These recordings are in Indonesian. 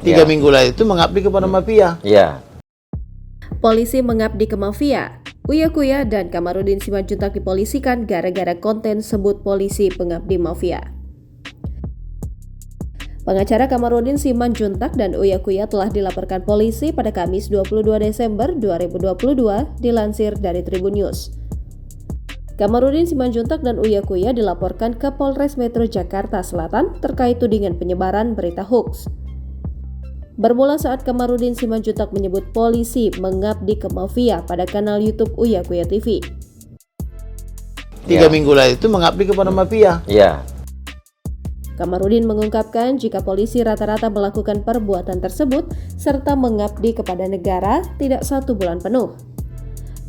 3 minggu lalu itu mengabdi kepada mafia. Iya. Polisi mengabdi ke mafia. Uya Kuya dan Kamarudin Simanjuntak dipolisikan gara-gara konten sebut polisi pengabdi mafia. Pengacara Kamarudin Simanjuntak dan Uya Kuya telah dilaporkan polisi pada Kamis 22 Desember 2022 dilansir dari Tribun News. Kamarudin Simanjuntak dan Uya Kuya dilaporkan ke Polres Metro Jakarta Selatan terkait tudingan penyebaran berita hoax. Bermula saat Kamarudin Simanjuntak menyebut polisi mengabdi ke mafia pada kanal YouTube Uya Kuya TV. 3 minggu lalu itu mengabdi kepada mafia. Iya. Kamarudin mengungkapkan jika polisi rata-rata melakukan perbuatan tersebut serta mengabdi kepada negara tidak 1 bulan penuh.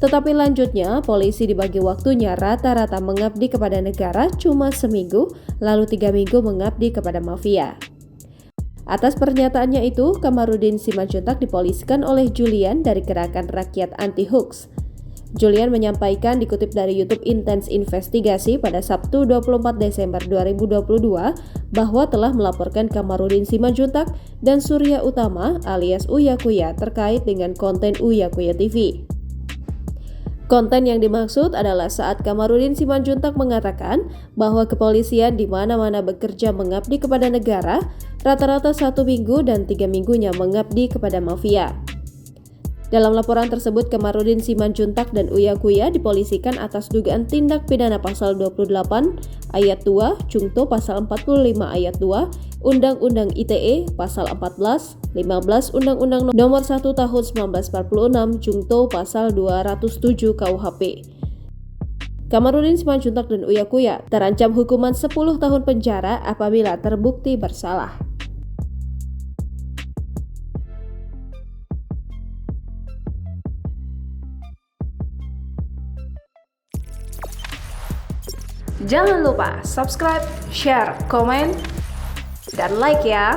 Tetapi lanjutnya, polisi dibagi waktunya rata-rata mengabdi kepada negara cuma seminggu, lalu 3 minggu mengabdi kepada mafia. Atas pernyataannya itu, Kamarudin Simanjuntak dipolisikan oleh Julian dari Gerakan Rakyat Anti Hoax. Julian menyampaikan dikutip dari YouTube Intens Investigasi pada Sabtu 24 Desember 2022 bahwa telah melaporkan Kamarudin Simanjuntak dan Surya Utama alias Uya Kuya terkait dengan konten Uya Kuya TV. Konten yang dimaksud adalah saat Kamarudin Simanjuntak mengatakan bahwa kepolisian di mana-mana bekerja mengabdi kepada negara, rata-rata 1 minggu dan 3 minggunya mengabdi kepada mafia. Dalam laporan tersebut, Kamarudin Simanjuntak dan Uya Kuya dipolisikan atas dugaan tindak pidana pasal 28 ayat 2, Jungto pasal 45 ayat 2, Undang-Undang ITE pasal 14, 15 Undang-Undang Nomor 1 Tahun 1946, Jungto pasal 207 KUHP. Kamarudin Simanjuntak dan Uya Kuya terancam hukuman 10 tahun penjara apabila terbukti bersalah. Jangan lupa subscribe, share, komen, dan like ya!